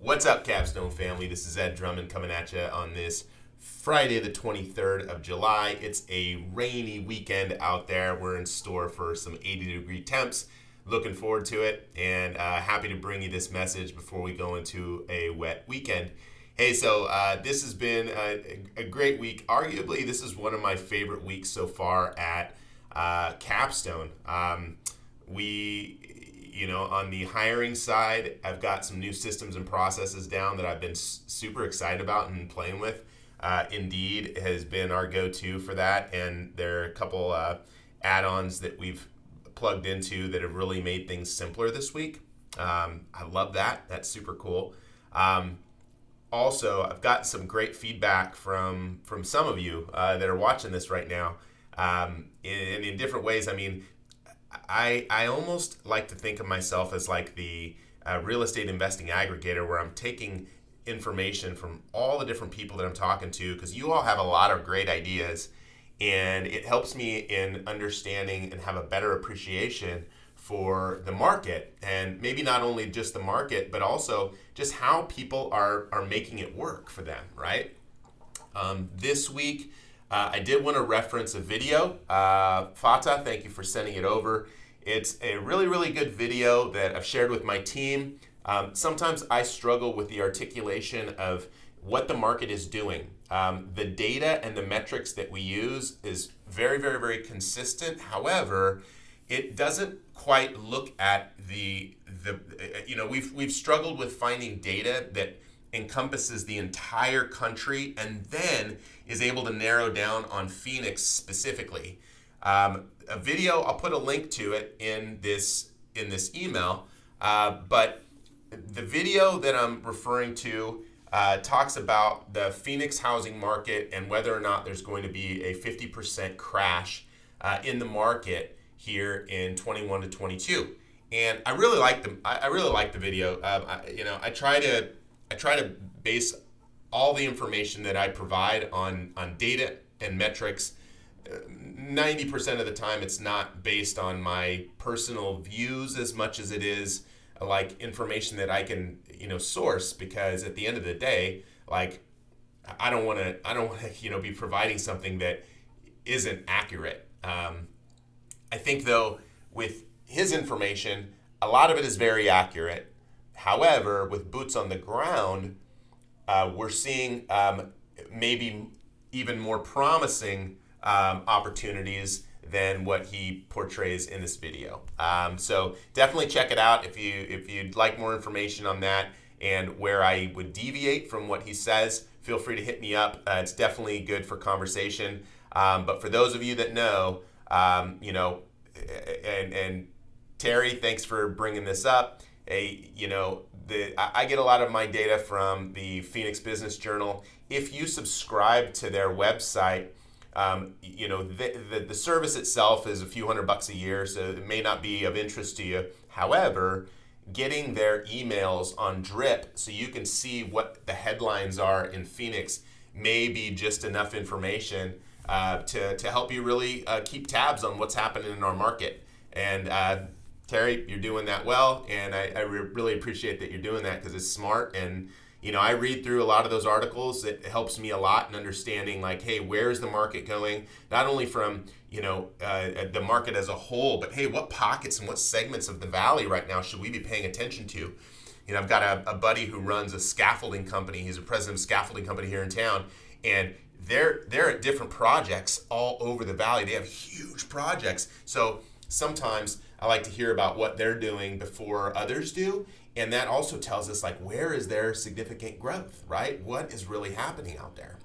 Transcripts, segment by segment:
What's up, Capstone family? This is Ed Drummond coming at you on this Friday, the 23rd of July. It's a rainy weekend out there. We're in store for some 80-degree temps. Looking forward to it, and happy to bring you this message before we go into a wet weekend. Hey, so this has been a great week. Arguably, this is one of my favorite weeks so far at Capstone. On the hiring side, I've got some new systems and processes down that I've been super excited about and playing with. Indeed has been our go-to for that, and there are a couple add-ons that we've plugged into that have really made things simpler this week. I love that. That's super cool. Also, I've got some great feedback from some of you that are watching this right now, in different ways. I mean, I almost like to think of myself as like the real estate investing aggregator, where I'm taking information from all the different people that I'm talking to, because you all have a lot of great ideas, and it helps me in understanding and have a better appreciation for the market, and maybe not only just the market, but also just how people are making it work for them, right? This week, I did want to reference a video. Fatah, thank you for sending it over. It's a really, really good video that I've shared with my team. Sometimes I struggle with the articulation of what the market is doing. The data and the metrics that we use is very, very, very consistent. However, it doesn't quite look at we've struggled with finding data that encompasses the entire country and then is able to narrow down on Phoenix specifically. A video, I'll put a link to it in this email, but the video that I'm referring to talks about the Phoenix housing market and whether or not there's going to be a 50% crash in the market here in 21 to 22. And I really like the video. I try to base all the information that I provide on data and metrics. 90% of the time, it's not based on my personal views as much as it is like information that I can source, because at the end of the day, like I don't want to be providing something that isn't accurate. I think though, with his information, a lot of it is very accurate. However, with boots on the ground, we're seeing maybe even more promising opportunities than what he portrays in this video. So definitely check it out if you'd like more information on that and where I would deviate from what he says. Feel free to hit me up. It's definitely good for conversation. But for those of you that know, and Terry, thanks for bringing this up. I get a lot of my data from the Phoenix Business Journal. If you subscribe to their website, the service itself is a few $100 a year, so it may not be of interest to you. However, getting their emails on drip so you can see what the headlines are in Phoenix may be just enough information to help you really keep tabs on what's happening in our market. And Terry, you're doing that well, and I really appreciate that you're doing that, because it's smart. And I read through a lot of those articles. It helps me a lot in understanding, like, hey, where's the market going? Not only from the market as a whole, but hey, what pockets and what segments of the valley right now should we be paying attention to? I've got a buddy who runs a scaffolding company. He's a president of a scaffolding company here in town, and they're at different projects all over the valley. They have huge projects. So sometimes I like to hear about what they're doing before others do. And that also tells us, like, where is there significant growth, right? What is really happening out there?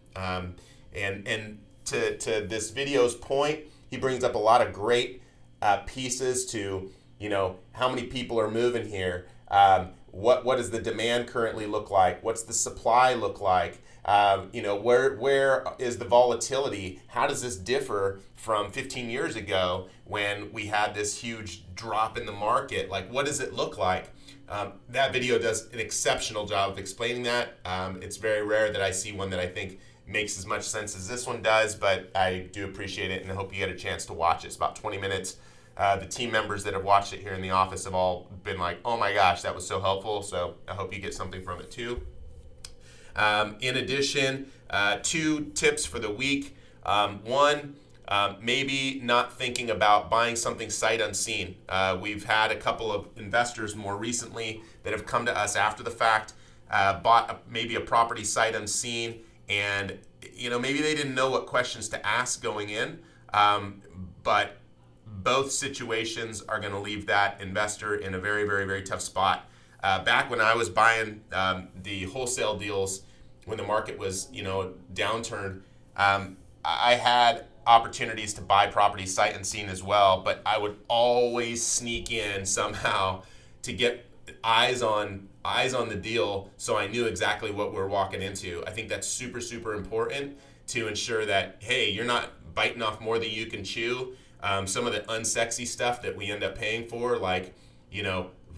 And to this video's point, he brings up a lot of great pieces to, how many people are moving here? What does the demand currently look like? What's the supply look like? Where is the volatility? How does this differ from 15 years ago when we had this huge drop in the market? Like, what does it look like? That video does an exceptional job of explaining that. It's very rare that I see one that I think makes as much sense as this one does, but I do appreciate it, and I hope you get a chance to watch it. It's about 20 minutes. The team members that have watched it here in the office have all been like, oh my gosh, that was so helpful. So I hope you get something from it too. In addition, 2 tips for the week. One, maybe not thinking about buying something sight unseen. We've had a couple of investors more recently that have come to us after the fact, bought maybe a property sight unseen, and maybe they didn't know what questions to ask going in, but both situations are going to leave that investor in a very, very, very tough spot. Back when I was buying the wholesale deals, when the market was downturn, I had opportunities to buy property sight unseen as well, but I would always sneak in somehow to get eyes on the deal, so I knew exactly what we're walking into. I think that's super, super important to ensure that, hey, you're not biting off more than you can chew. Some of the unsexy stuff that we end up paying for, like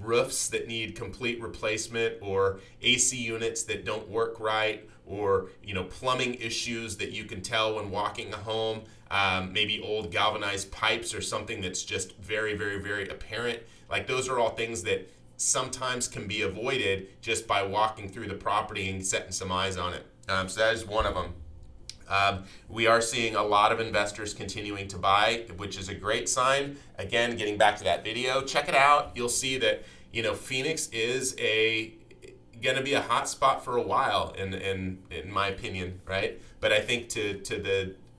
roofs that need complete replacement, or AC units that don't work right, or plumbing issues that you can tell when walking a home, maybe old galvanized pipes or something that's just very, very, very apparent. Like, those are all things that sometimes can be avoided just by walking through the property and setting some eyes on it. So that is one of them. We are seeing a lot of investors continuing to buy, which is a great sign. Again, getting back to that video, check it out. You'll see that Phoenix is going to be a hot spot for a while, in my opinion, right? But I think to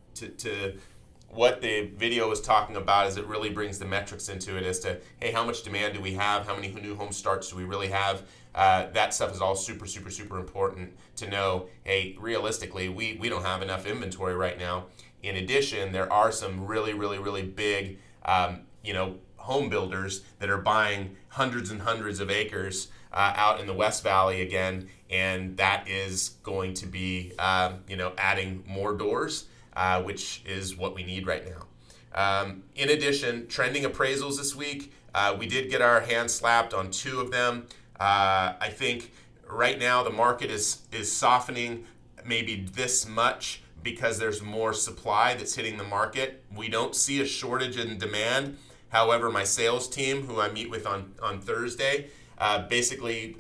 what the video was talking about is it really brings the metrics into it as to, hey, how much demand do we have? How many new home starts do we really have? That stuff is all super, super, super important to know. Hey, realistically, we don't have enough inventory right now. In addition, there are some really, really, really big, home builders that are buying hundreds and hundreds of acres out in the West Valley again, and that is going to be, adding more doors, which is what we need right now. In addition, trending appraisals this week, we did get our hand slapped on 2 of them. I think right now the market is softening maybe this much because there's more supply that's hitting the market. We don't see a shortage in demand. However, my sales team, who I meet with on Thursday, basically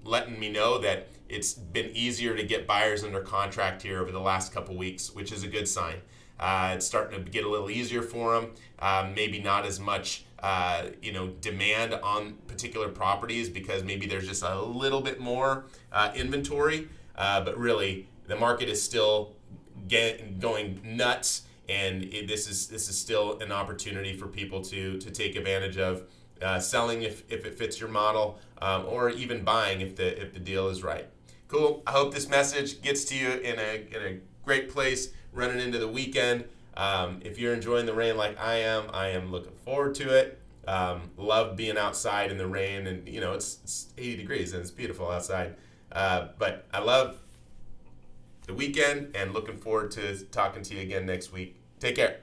letting me know that it's been easier to get buyers under contract here over the last couple weeks, which is a good sign. It's starting to get a little easier for them. Maybe not as much demand on particular properties because maybe there's just a little bit more inventory, but really the market is still going nuts, and this is still an opportunity for people to take advantage of selling if it fits your model, or even buying if the deal is right. Cool. I hope this message gets to you in a great place running into the weekend. If you're enjoying the rain like I am looking forward to it. Love being outside in the rain, and it's 80 degrees and it's beautiful outside. But I love the weekend and looking forward to talking to you again next week. Take care.